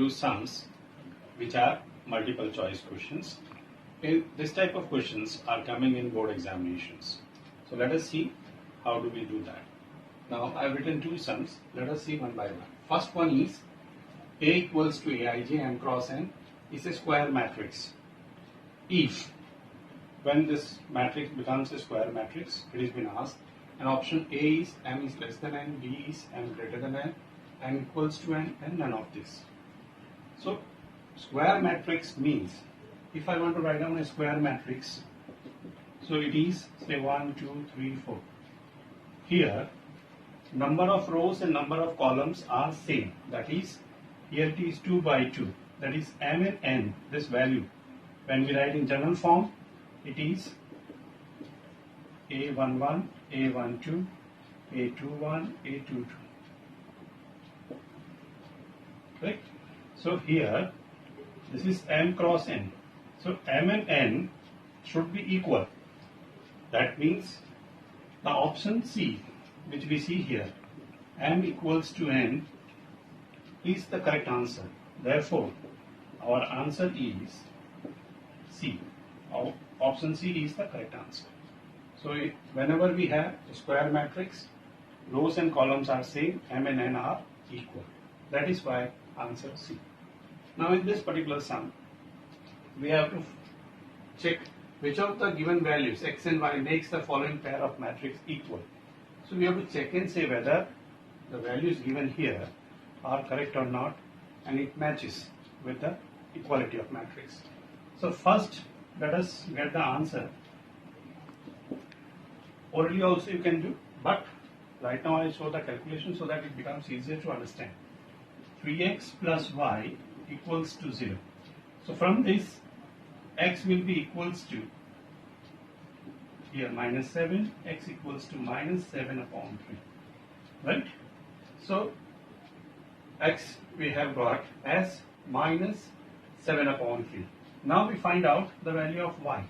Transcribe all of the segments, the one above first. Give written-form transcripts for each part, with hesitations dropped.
do sums which are multiple choice questions. This type of questions are coming in board examinations. So let us see how do we do that. Now I have written two sums. Let us see one by one. First one is A equals to Aij m cross n is a square matrix. If when this matrix becomes a square matrix, it has been asked, and option A is m is less than n, B is m greater than n, m equals to n, and none of this. So square matrix means if I want to write down a square matrix, so it is say 1, 2, 3, 4. Here number of rows and number of columns are same. That is, here it is 2 by 2. That is m and n, this value. When we write in general form, it is A11, A12, A21, A22. Correct? So here, this is m cross n. So m and n should be equal. That means the option C, which we see here, m equals to n, is the correct answer. Therefore, our answer is C. Our option C is the correct answer. So whenever we have a square matrix, rows and columns are same, m and n are equal. That is why answer C. Now in this particular sum, we have to check which of the given values x and y makes the following pair of matrix equal. So we have to check and say whether the values given here are correct or not, and it matches with the equality of matrix. So first, let us get the answer. Orally also you can do, but right now I show the calculation so that it becomes easier to understand. 3x plus y equals to 0. So from this, x will be equals to, here minus 7, x equals to minus 7 upon 3. Right? So x we have got as minus 7 upon 3. Now we find out the value of y.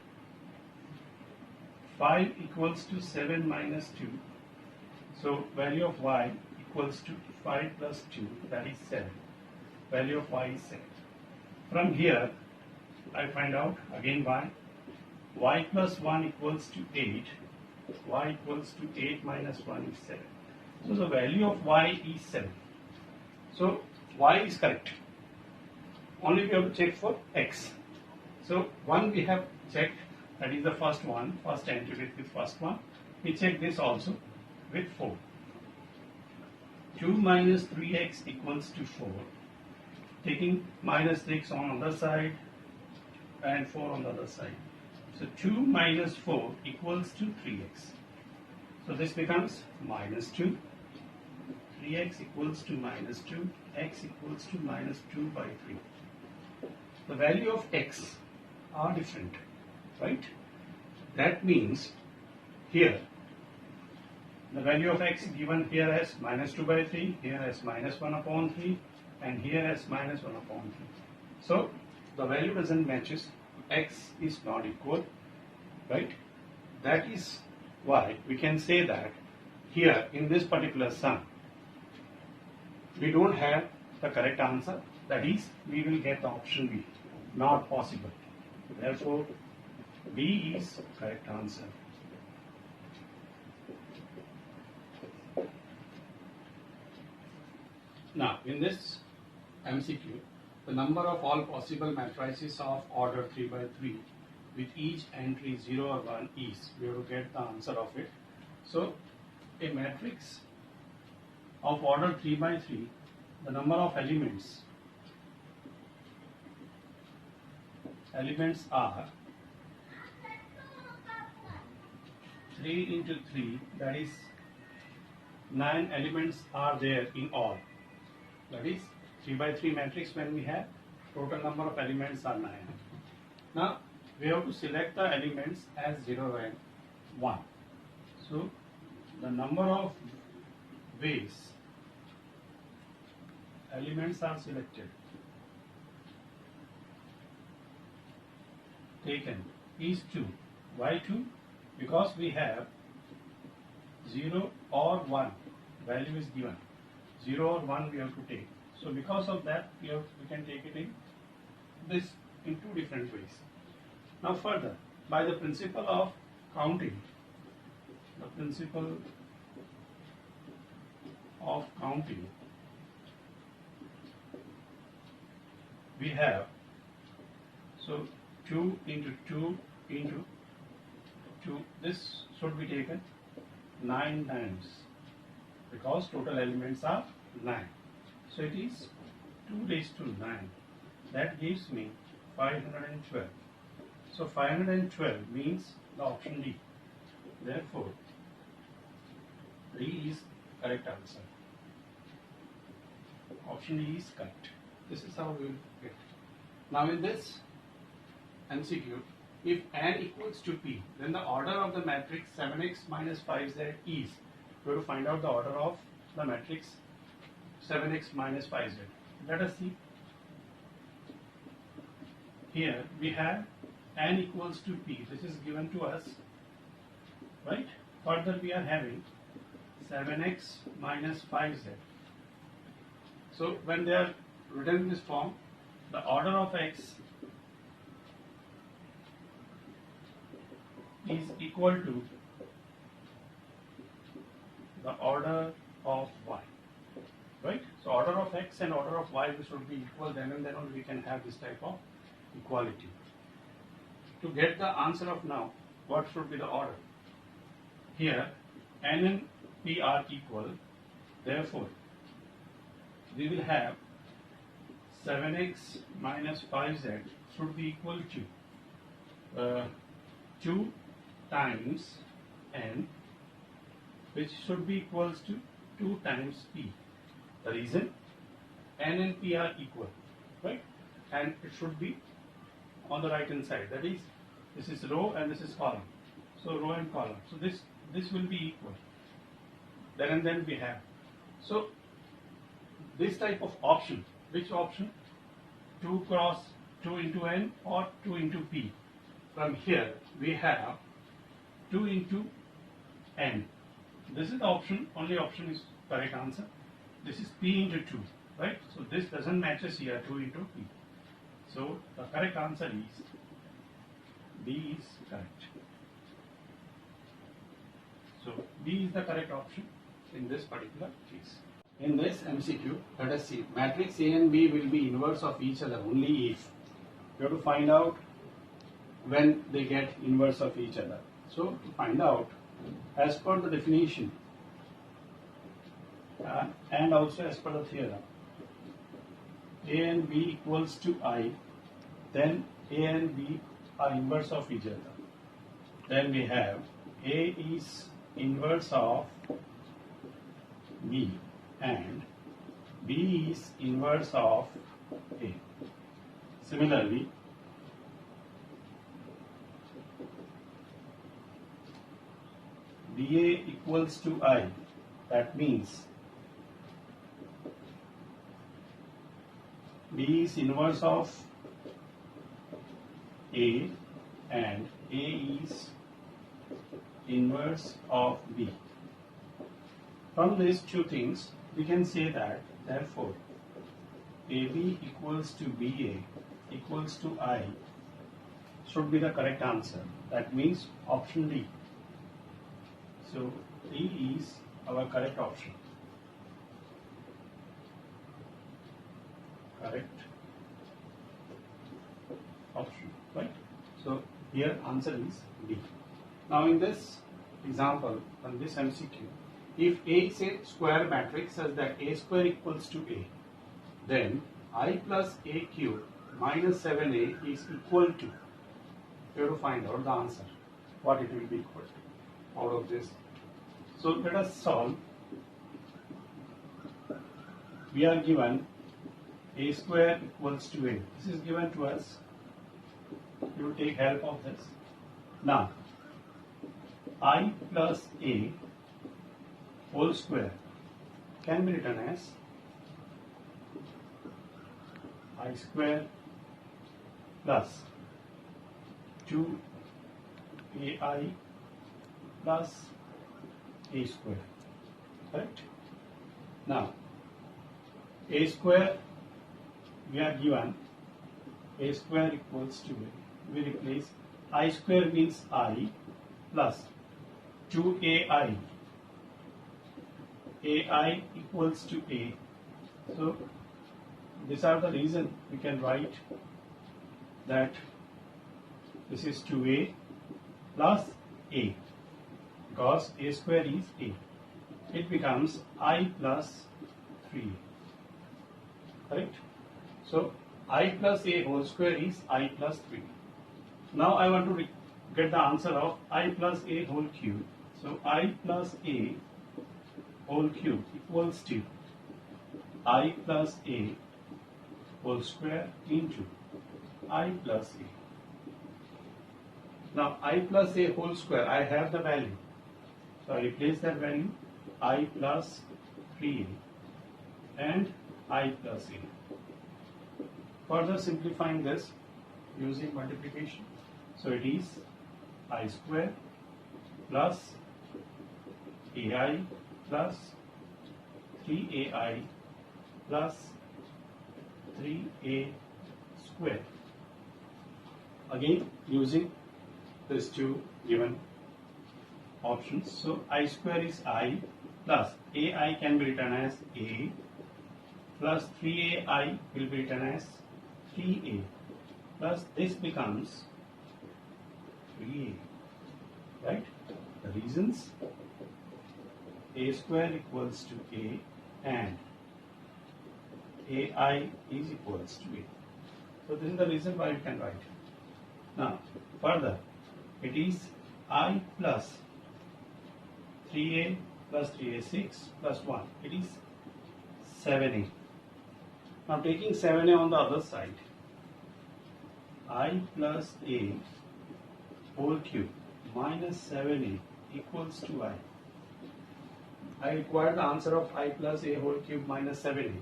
5 equals to 7 minus 2. So value of y equals to 5 plus 2, that is 7. Value of y is 7. From here, I find out again y. Y plus 1 equals to 8. Y equals to 8 minus 1 is 7. So the value of y is 7. So y is correct. Only we have to check for x. So one we have checked, that is the first one, first entry with first one. We check this also with 4. 2 minus 3x equals to 4. Taking minus 6 on the other side and 4 on the other side. So 2 minus 4 equals to 3x. So this becomes minus 2. 3x equals to minus 2. X equals to minus 2 by 3. The value of x are different, right? That means here the value of x given here as minus 2 by 3, here as minus 1 upon 3, and here as minus 1 upon 3. So the value doesn't matches, x is not equal, right? That is why we can say that here in this particular sum, we don't have the correct answer. That is, we will get the option B, not possible. Therefore, B is correct answer. Now, in this MCQ, the number of all possible matrices of order 3 by 3 with each entry 0 or 1 is, we have to get the answer of it. So, a matrix of order 3 by 3, the number of elements are 3 into 3, that is 9 elements are there in all. That is 3 by 3 matrix when we have total number of elements are 9. Now we have to select the elements as 0 and 1. So the number of ways elements are selected taken is 2. Why 2? Because we have 0 or 1 value is given. 0 or 1 we have to take. So because of that, we can take it in this in two different ways. Now further, by the principle of counting, the principle of counting, we have, so 2 into 2 into 2, this should be taken 9 times because total elements are 9. So it is 2 raised to 9. That gives me 512. So 512 means the option D. Therefore, D is correct answer. Option D is correct. This is how we will get. Now in this MCQ, if n equals to p, then the order of the matrix 7x minus 5z is, we have to find out the order of the matrix 7x minus 5z. Let us see. Here we have n equals to p. This is given to us, right? Further we are having 7x minus 5z. So when they are written in this form, the order of x is equal to the order of y, right? So order of x and order of y should be equal, then and then only we can have this type of equality. To get the answer of now, what should be the order? Here n and p are equal, therefore we will have 7x minus 5z should be equal to 2 times n, which should be equals to 2 times p. The reason, n and p are equal, right? And it should be on the right hand side. That is, this is row and this is column. So row and column. So this will be equal. Then and then we have. So this type of option, which option? 2 cross 2 into n or 2 into p. From here we have 2 into n. This is the option, only option is correct answer. This is p into 2, right? So this doesn't matches here, 2 into p. So the correct answer is B is correct. So B is the correct option in this particular case. In this MCQ, let us see, matrix A and B will be inverse of each other only if. You have to find out when they get inverse of each other. So to find out, as per the definition and also as per the theorem, A and B equals to I, then A and B are inverse of each other. Then we have A is inverse of B and B is inverse of A. Similarly, BA equals to I. That means B is inverse of A and A is inverse of B. From these two things, we can say that, therefore, AB equals to BA equals to I should be the correct answer. That means option D. So D is our correct option. Correct option, right? So here answer is D. Now in this example, on this MCQ, if A is a square matrix such that A square equals to A, then I plus A cube minus 7A is equal to, you have to find out the answer, what it will be equal to out of this. So let us solve. We are given A square equals to A. This is given to us. You will take help of this. Now, I plus A whole square can be written as I square plus 2AI plus A square. Correct? Now, A square, we are given A square equals to A. We replace I square means I plus 2AI. AI equals to A. So these are the reason we can write that this is 2A plus A, because A square is A. It becomes I plus 3A. Correct? So I plus A whole square is I plus 3. Now I want to get the answer of I plus A whole cube. So I plus A whole cube equals to I plus A whole square into I plus A. Now I plus A whole square, I have the value. So I replace that value, I plus 3A and I plus A. Further simplifying this using multiplication. So it is I square plus AI plus 3AI plus 3A square. Again using these two given options. So I square is I plus AI can be written as A plus 3AI will be written as 3A plus this becomes 3A. Right? The reasons: A square equals to A and AI is equals to A. So this is the reason why you can write. Now further, it is I plus 3A plus 3A 6 plus 1. It is 7A. Now taking 7A on the other side, I plus A whole cube minus 7A equals to I. I require the answer of I plus A whole cube minus 7A,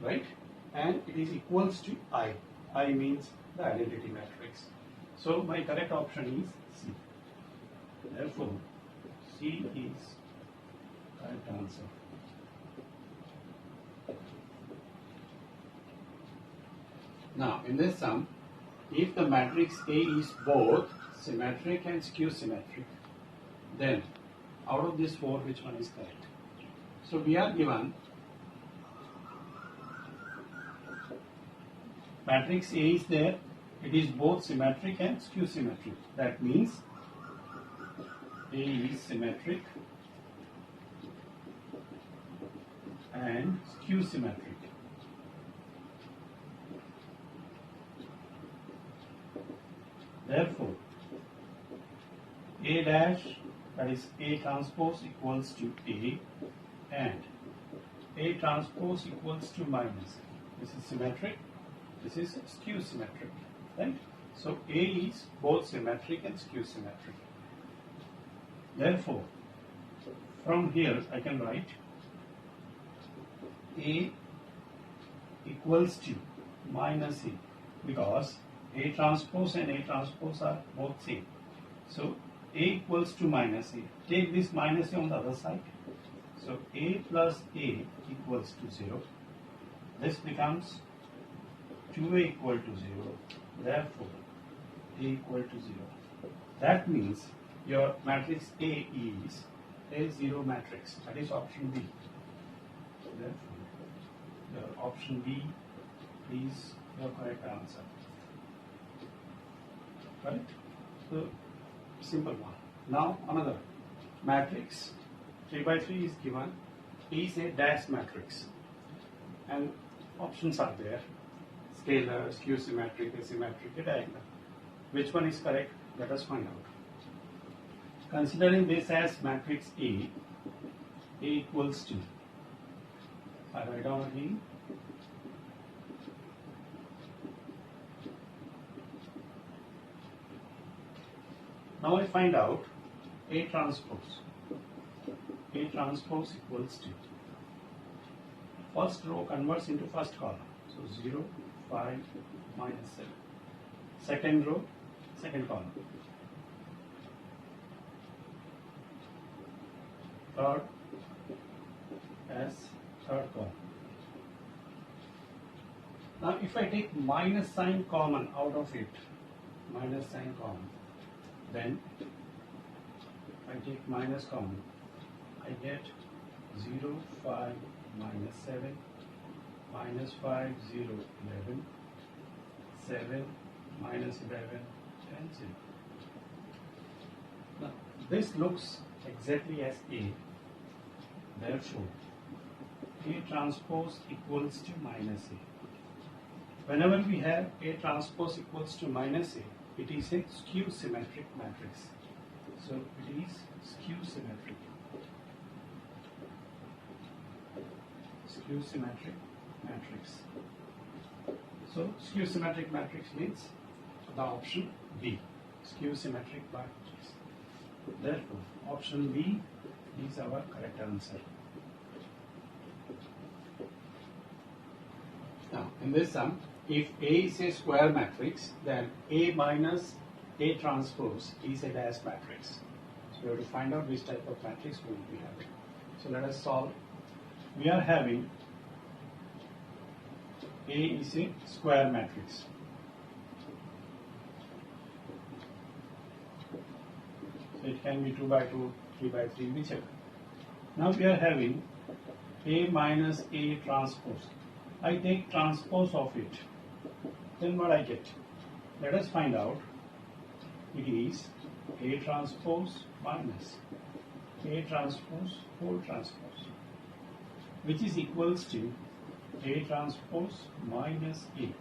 right? And it is equals to I. I means the identity matrix. So my correct option is C. Therefore, C is correct answer. Now, in this sum, if the matrix A is both symmetric and skew symmetric, then out of these four, which one is correct? So we are given matrix A is there, it is both symmetric and skew symmetric. That means A is symmetric and skew symmetric. Therefore, A dash, that is A transpose equals to A, and A transpose equals to minus. This is symmetric, this is skew symmetric, right? So A is both symmetric and skew symmetric. Therefore, from here I can write A equals to minus A, because A transpose and A transpose are both same. So A equals to minus A. Take this minus A on the other side. So A plus A equals to 0. This becomes 2A equal to 0. Therefore, A equal to 0. That means your matrix A is a 0 matrix. That is option B. Therefore, your option B is your correct answer. Right? So, simple one. Now, another matrix 3 by 3 is given. Is a dash matrix. And options are there: scalar, skew symmetric, asymmetric, a diagonal. Which one is correct? Let us find out. Considering this as matrix A equals to, I write down again, now I find out A transpose. A transpose equals to, first row converts into first column. So 0, 5, minus 7. Second row, second column. Third as third column. Now if I take minus sign common out of it, minus sign common, then I take minus common, I get 0, 5, minus 7, minus 5, 0, 11, 7, minus 11, and 0. Now this looks exactly as A, therefore A transpose equals to minus A. Whenever we have A transpose equals to minus A, it is a skew symmetric matrix. So it is skew symmetric. Skew symmetric matrix. So skew symmetric matrix means the option B, skew symmetric matrix. Therefore, option B is our correct answer. Now, in this sum, if A is a square matrix, then A minus A transpose is a dash matrix. So we have to find out which type of matrix we will be having. So let us solve. We are having A is a square matrix. So it can be 2 by 2, 3 by 3, whichever. Now we are having A minus A transpose. I take transpose of it. Then what I get? Let us find out. It is A transpose minus A transpose whole transpose, which is equals to A transpose minus A.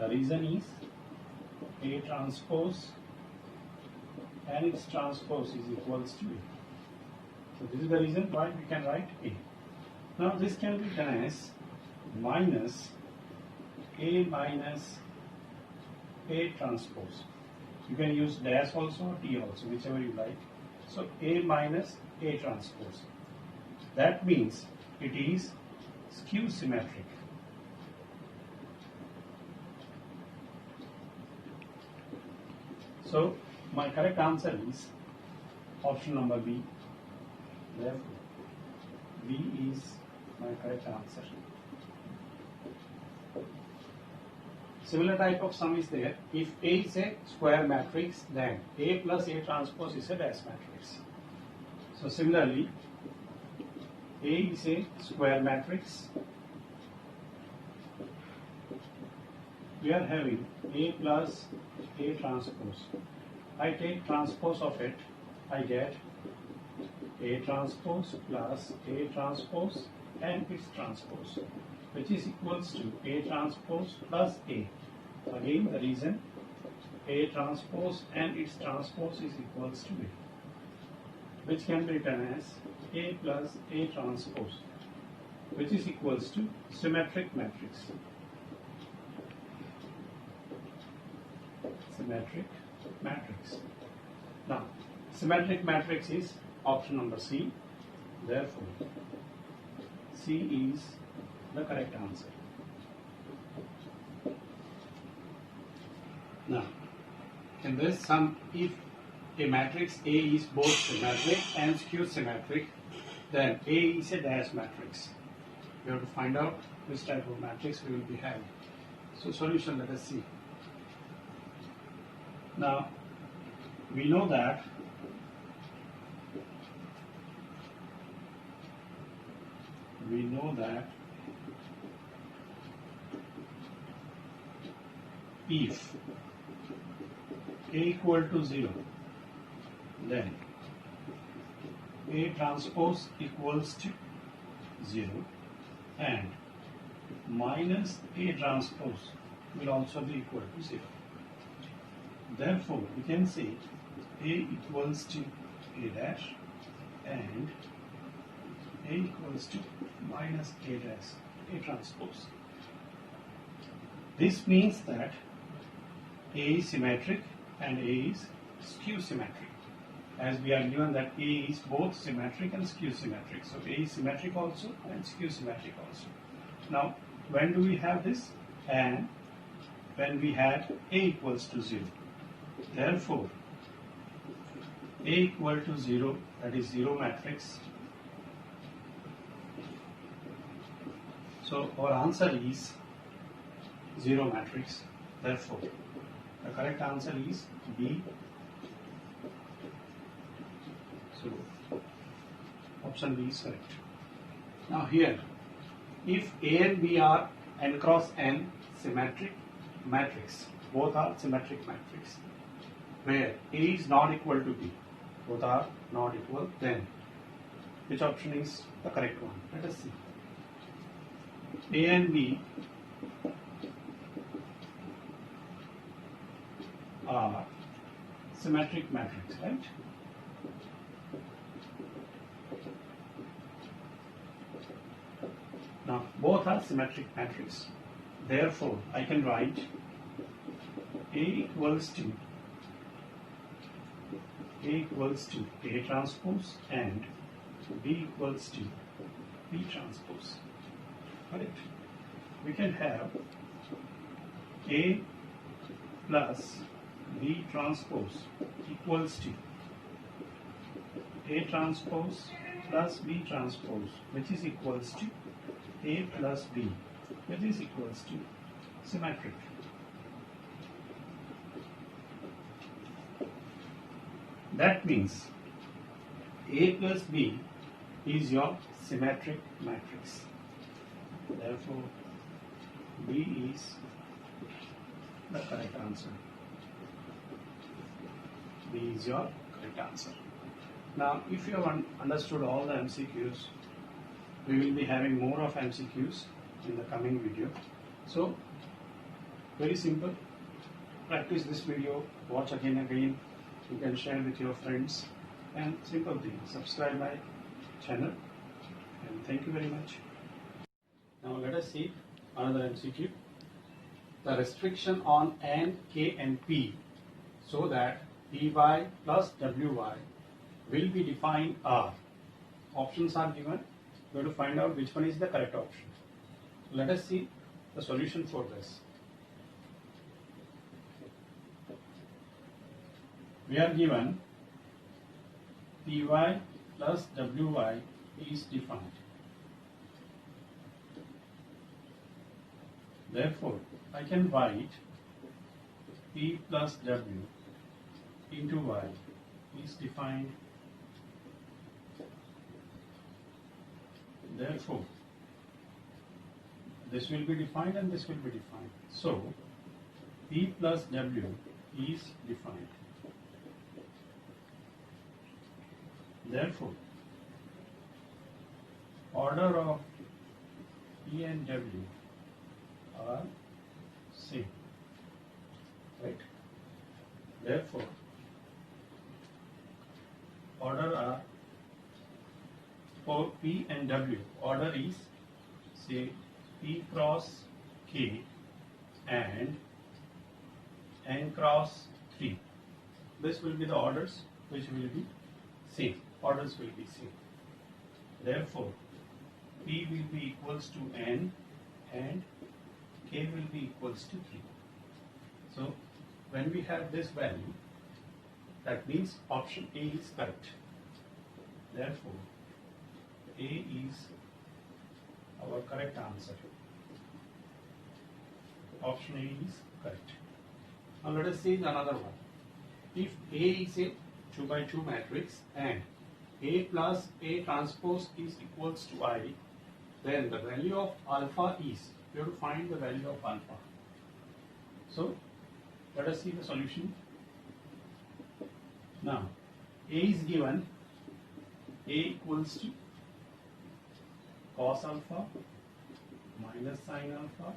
The reason is A transpose and its transpose is equals to A. So this is the reason why we can write A. Now this can be done as minus A minus A transpose. You can use dash also or T also, whichever you like. So A minus A transpose. That means it is skew symmetric. So my correct answer is option number B. Therefore, B is my correct answer. Similar type of sum is there. If A is a square matrix, then A plus A transpose is a dash matrix. So similarly, A is a square matrix. We are having A plus A transpose. I take transpose of it, I get A transpose plus A transpose and its transpose, which is equals to A transpose plus A. Again, the reason A transpose and its transpose is equals to A, which can be written as A plus A transpose, which is equals to symmetric matrix. Symmetric matrix. Now, symmetric matrix is option number C. Therefore, C is the correct answer. Now, in this sum, if a matrix A is both symmetric and skew symmetric, then A is a dash matrix. We have to find out which type of matrix we will be having. So, solution, let us see. Now, we know that if A equal to 0, then A transpose equals to 0 and minus A transpose will also be equal to 0. Therefore, we can say A equals to A dash and A equals to minus A dash, A transpose. This means that A is symmetric and A is skew symmetric, as we are given that A is both symmetric and skew symmetric. So A is symmetric also and skew symmetric also. Now, when do we have this? And when we had A equals to 0. Therefore, A equal to 0, that is 0 matrix. So our answer is zero matrix. Therefore, the correct answer is B. So, option B is correct. Now here, if A and B are n cross n symmetric matrix, both are symmetric matrix, where A is not equal to B, both are not equal, then which option is the correct one? Let us see. A and B are symmetric matrix, right? Now, both are symmetric matrix. Therefore, I can write A equals to A transpose and B equals to B transpose. Correct? We can have A plus B transpose equals to A transpose plus B transpose, which is equals to A plus B, which is equals to symmetric. That means A plus B is your symmetric matrix. Therefore, B is the correct answer. B is your correct answer. Now, if you have understood all the MCQs, we will be having more of MCQs in the coming video. So, very simple. Practice this video, watch again. You can share with your friends, and simple thing, subscribe my channel, and thank you very much. Now let us see another MCQ. The restriction on N, K and P so that Py plus Wy will be defined are. Options are given. We have to find out which one is the correct option. Let us see the solution for this. We are given Py plus Wy is defined. Therefore, I can write P plus W into Y is defined. Therefore, this will be defined and this will be defined. So, P plus W is defined. Therefore, order of P and W are same, right? Therefore, order are for P and W, order is say P cross K and N cross 3. This will be the orders which will be same. Orders will be same. Therefore, P will be equals to N and K will be equals to 3. So, when we have this value, that means option A is correct. Therefore, A is our correct answer. Option A is correct. Now let us see another one. If A is a 2 by 2 matrix and A plus A transpose is equals to I, then the value of alpha is, we have to find the value of alpha. So, let us see the solution. Now, A is given, A equals to cos alpha minus sin alpha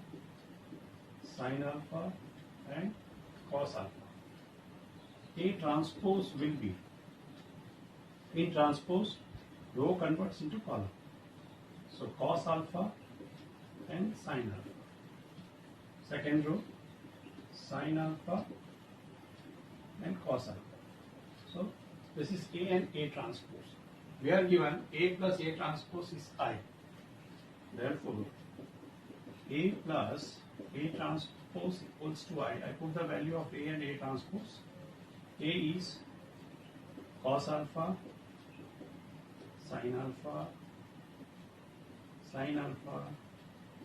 and cos alpha. A transpose will be, A transpose row converts into column. So cos alpha and sin alpha. Second row, sin alpha and cos alpha. So this is A and A transpose. We are given A plus A transpose is I. Therefore, A plus A transpose equals to I. I put the value of A and A transpose. A is cos alpha, sin alpha,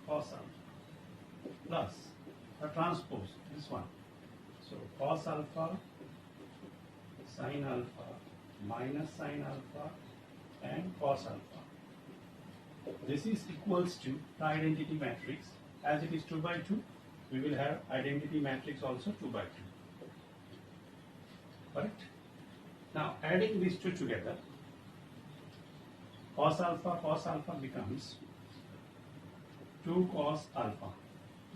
cos alpha, plus the transpose, this one. So cos alpha, sin alpha, minus sin alpha, and cos alpha. This is equals to the identity matrix. As it is 2 by 2, we will have identity matrix also 2 by 2. Correct? Now adding these two together, cos alpha becomes 2 cos alpha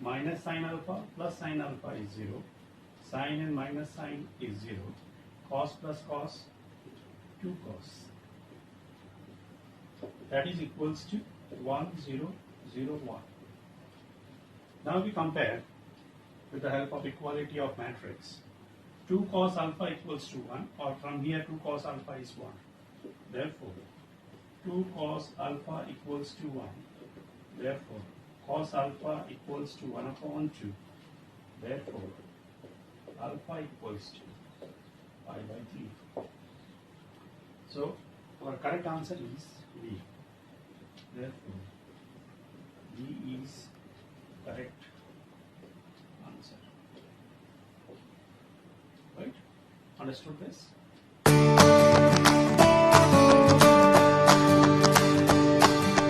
minus sin alpha plus sin alpha is 0. Sin and minus sin is 0. Cos plus cos, 2 cos. That is equals to 1, 0, 0, 1. Now we compare with the help of equality of matrix. 2 cos alpha equals to 1, or from here 2 cos alpha is 1. Therefore, 2 cos alpha equals to 1. Therefore, cos alpha equals to 1 upon 2. Therefore, alpha equals to pi by 3. So, our correct answer is B. Therefore, B is correct answer. Right? Understood this?